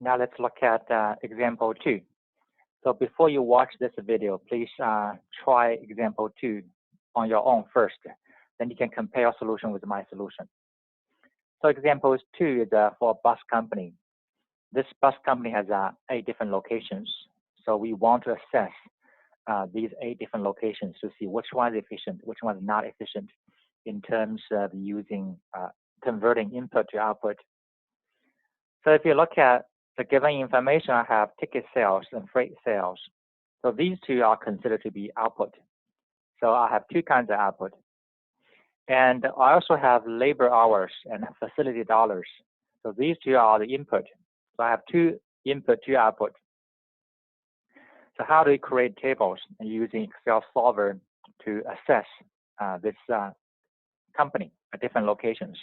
Now let's look at example 2. So before you watch this video, please try example 2 on your own first. Then you can compare your solution with my solution. So example 2 is for a bus company. This bus company has 8 different locations. So we want to assess these 8 different locations to see which one is efficient, which one is not efficient in terms of using converting input to output. So if you look at the given information, I have ticket sales and freight sales. So these two are considered to be output. So I have 2 kinds of output. And I also have labor hours and facility dollars. So these 2 are the input. So I have 2 input, 2 output. So how do we create tables using Excel solver to assess this company at different locations?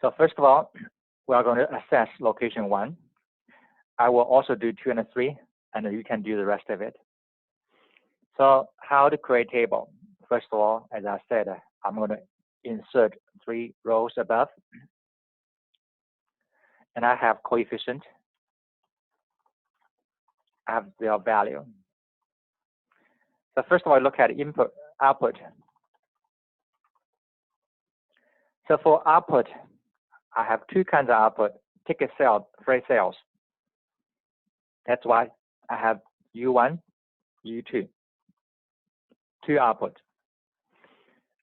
So first of all, we are going to assess location 1. I will also do 2 and 3, and you can do the rest of it. So how to create table? First of all, as I said, I'm going to insert 3 rows above, and I have coefficient. I have their value. So first of all, look at input, output. So for output, I have 2 kinds of output: ticket sales, freight sales. That's why I have U1, U2, 2 output.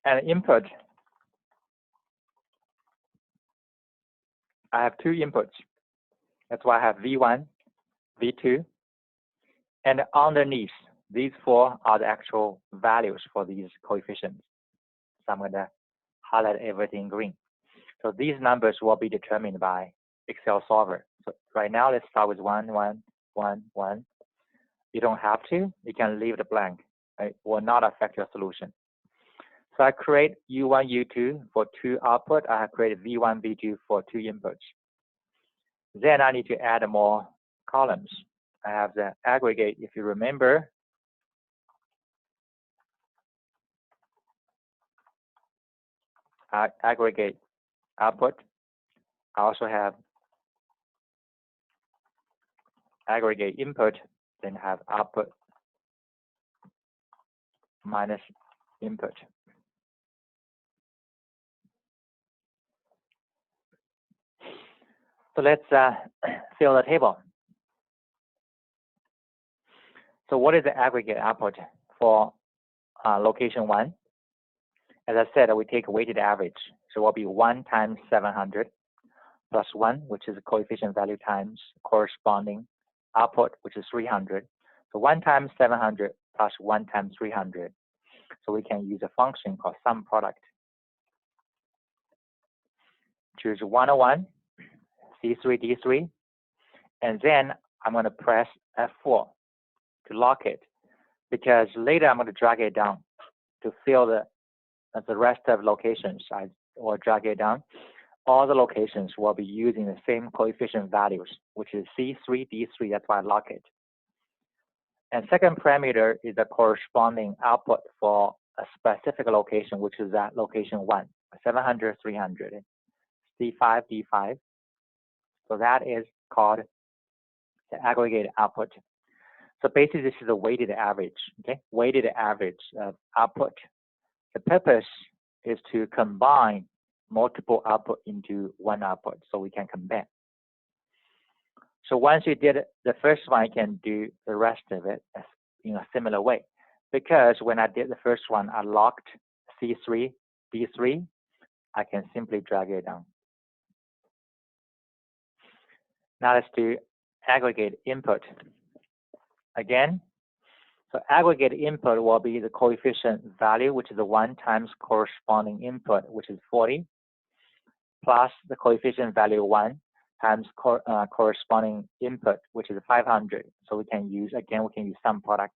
And input, I have 2 inputs. That's why I have V1, V2. And underneath, these 4 are the actual values for these coefficients. So I'm going to highlight everything green. So these numbers will be determined by Excel solver. So right now, let's start with 1, 1, 1, 1. You don't have to. You can leave it blank. It will not affect your solution. So I create U1, U2 for 2 output. I have created V1, V2 for 2 inputs. Then I need to add more columns. I have the aggregate, if you remember. Aggregate output. I also have aggregate input, then have output minus input. So let's fill the table. So what is the aggregate output for location 1? As I said, we take a weighted average. So it will be 1 times 700 plus 1, which is the coefficient value, times corresponding output, which is 300. So 1 times 700 plus 1 times 300. So we can use a function called sum product. Choose 101, C3, D3, and then I'm going to press F4 to lock it, because later I'm going to drag it down to fill the rest of locations. I will drag it down. All the locations will be using the same coefficient values, which is C3, D3. That's why I lock it. And second parameter is the corresponding output for a specific location, which is that location 1, 700, 300, C5, D5. So that is called the aggregate output. So basically, this is a weighted average, okay? Weighted average of output. The purpose is to combine multiple output into one output so we can compare. So once you did the first one, you can do the rest of it in a similar way. Because when I did the first one, I locked C3, D3, I can simply drag it down. Now let's do aggregate input. Again, so aggregate input will be the coefficient value, which is the 1 times corresponding input, which is 40, plus the coefficient value 1 times corresponding input, which is 500. So we can use, again, we can use sum product.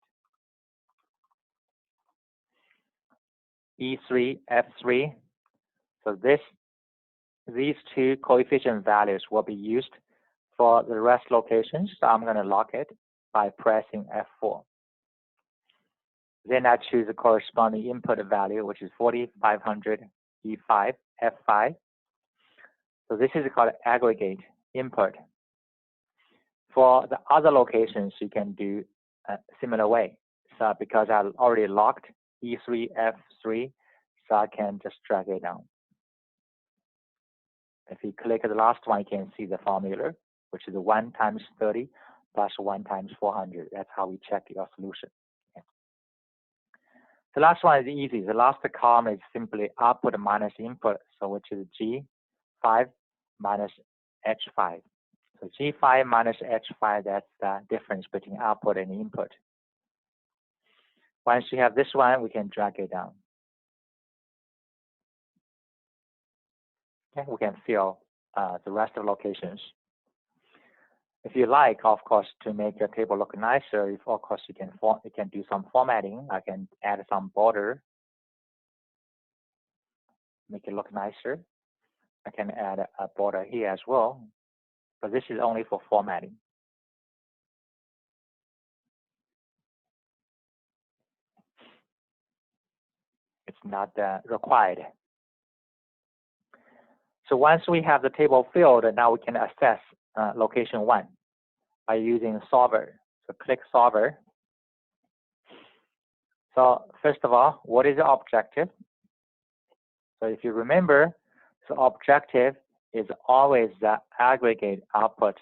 E3, F3. So these 2 coefficient values will be used for the rest locations. So I'm going to lock it by pressing F4. Then I choose the corresponding input value, which is 40, 500, E5, F5. So this is called aggregate input. For the other locations, you can do a similar way. So because I already locked E3, F3, so I can just drag it down. If you click the last one, you can see the formula, which is 1 times 30 plus 1 times 400. That's how we check your solution. Okay. The last one is easy. The last column is simply output minus input, so which is G5 minus H5. So G5 minus H5, that's the difference between output and input. Once you have this one, we can drag it down. Okay, we can fill the rest of the locations. If you like, of course, to make your table look nicer, of course, you can do some formatting. I can add some border, make it look nicer. I can add a border here as well, but this is only for formatting. It's not required. So once we have the table filled, now we can access location 1 by using solver. So click solver. So first of all, what is the objective? So if you remember, the objective is always the aggregate output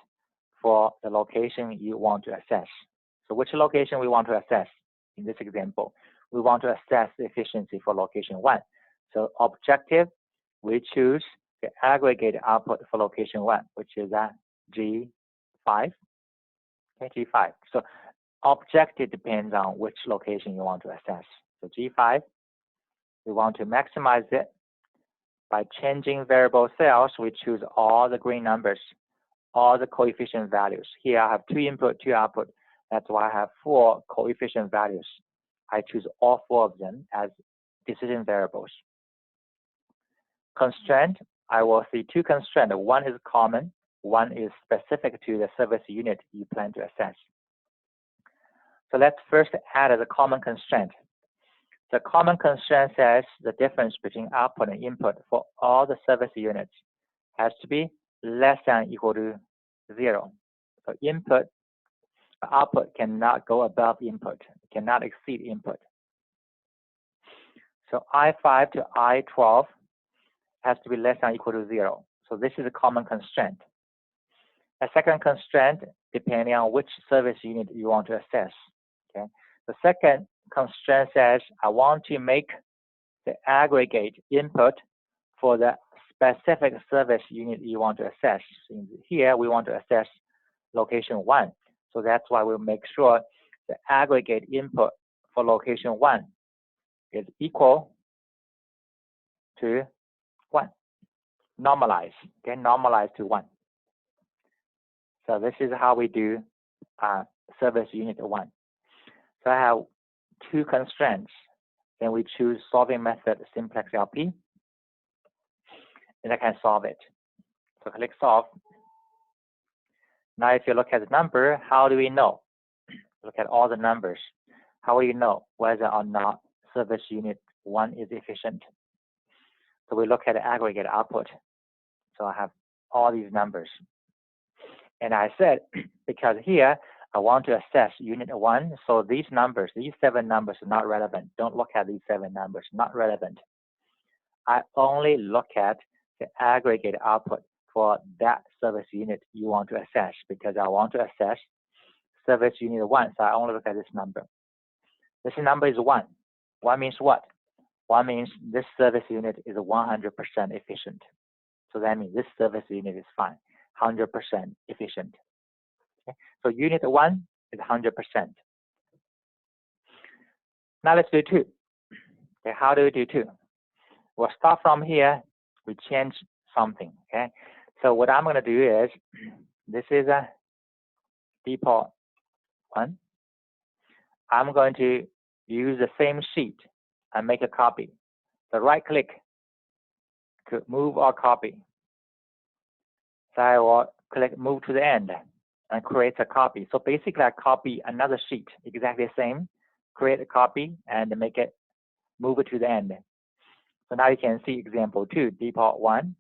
for the location you want to access. So which location we want to access? In this example, we want to assess the efficiency for location 1. So objective, we choose the aggregate output for location 1, which is G5. Okay, G5. So objective depends on which location you want to access. So G5, we want to maximize it. By changing variable cells, we choose all the green numbers, all the coefficient values. Here I have 2 input, 2 output. That's why I have 4 coefficient values. I choose all 4 of them as decision variables. Constraint, I will see 2 constraints. One is common, one is specific to the service unit you plan to access. So let's first add a common constraint. The common constraint says the difference between output and input for all the service units has to be less than or equal to 0. So output cannot go above input, cannot exceed input. So I5 to I12 has to be less than or equal to 0. So this is a common constraint. A second constraint, depending on which service unit you want to access. Okay. The second constraint says I want to make the aggregate input for the specific service unit you want to access. So here we want to access location 1. So that's why we'll make sure the aggregate input for location 1 is equal to 1. Normalize, okay, normalize to 1. So this is how we do service unit 1. So I have 2 constraints. Then we choose solving method simplex LP, and I can solve it. So click solve. Now if you look at the number, how do we know? Look at all the numbers. How will you know whether or not service unit 1 is efficient? So we look at the aggregate output. So I have all these numbers. And I said, because here I want to assess unit 1, so these numbers, these 7 numbers are not relevant. Don't look at these 7 numbers, not relevant. I only look at the aggregate output for that service unit you want to assess, because I want to assess service unit 1, so I only look at this number. This number is 1. 1 means what? 1 means this service unit is 100% efficient. So that means this service unit is fine, 100% efficient. Okay? So unit 1 is 100%. Now let's do 2. Okay, how do we do 2? We'll start from here. We change something. Okay. So what I'm going to do is, this is a default 1. I'm going to use the same sheet and make a copy. So right click to move or copy. So I will click move to the end and create a copy. So basically I copy another sheet, exactly the same, create a copy and make it, move it to the end. So now you can see example 2, default 1.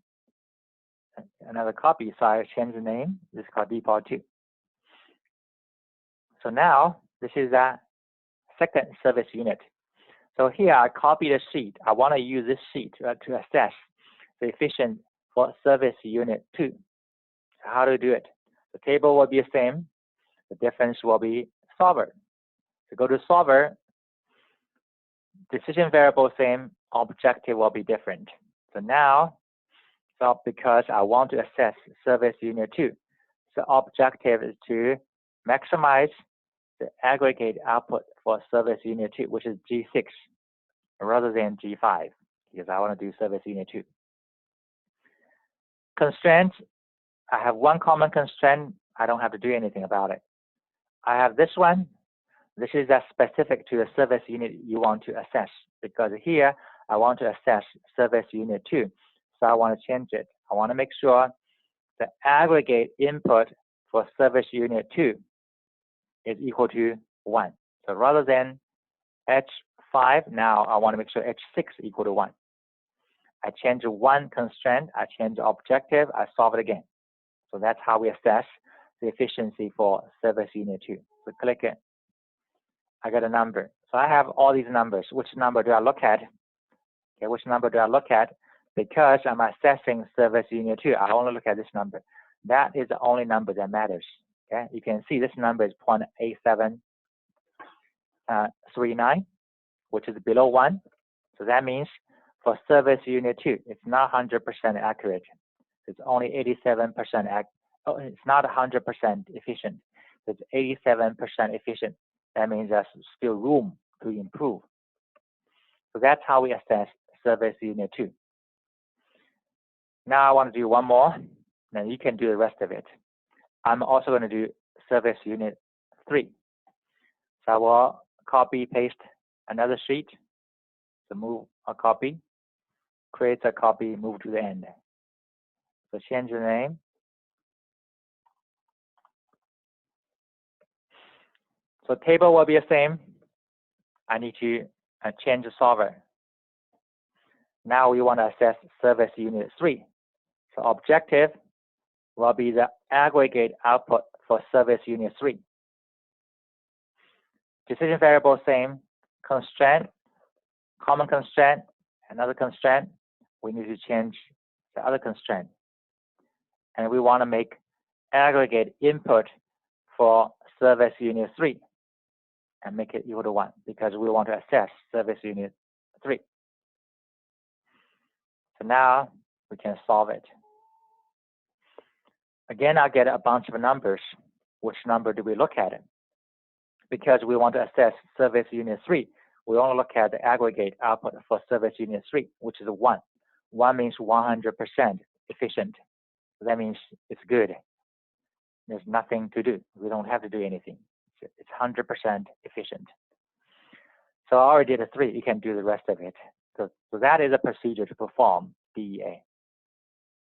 another copy, so I change the name. This is called default 2. So now this is a second service unit. So here I copy the sheet. I want to use this sheet to assess the efficient for service unit 2. So how to do it? The table will be the same. The difference will be solver. So go to solver. Decision variable same. Objective will be different. So now, because I want to assess service unit 2, so objective is to maximize the aggregate output for service unit 2, which is G6, rather than G5, because I want to do service unit 2. Constraints, I have one common constraint. I don't have to do anything about it. I have this one. This is specific to the service unit you want to assess, because here I want to assess service unit 2. So I want to change it. I want to make sure the aggregate input for service unit 2 is equal to 1. So rather than H5, now I want to make sure H6 equal to 1. I change one constraint, I change the objective, I solve it again. So that's how we assess the efficiency for service unit 2. So click it. I got a number. So I have all these numbers. Which number do I look at? Okay, which number do I look at? Because I'm assessing service unit 2, I only look at this number. That is the only number that matters. Okay, you can see this number is 0.8739, which is below 1. So that means for service unit 2, it's not 100% accurate. It's only 87% it's not 100% efficient. It's 87% efficient. That means there's still room to improve. So that's how we assess service unit 2. Now I want to do one more. Then you can do the rest of it. I'm also going to do service unit 3. So I will copy, paste another sheet. So move a copy, create a copy, move to the end. So change the name. So table will be the same. I need to change the solver. Now we want to assess service unit 3. So objective will be the aggregate output for service unit 3. Decision variable same. Constraint, common constraint, another constraint. We need to change the other constraint. And we want to make aggregate input for service unit 3 and make it equal to 1, because we want to assess service unit 3. So now we can solve it. Again, I get a bunch of numbers. Which number do we look at? Because we want to assess service unit 3, we only look at the aggregate output for service unit 3, which is 1. 1 means 100% efficient. That means it's good. There's nothing to do. We don't have to do anything. It's 100% efficient. So I already did a 3. You can do the rest of it. So that is a procedure to perform DEA.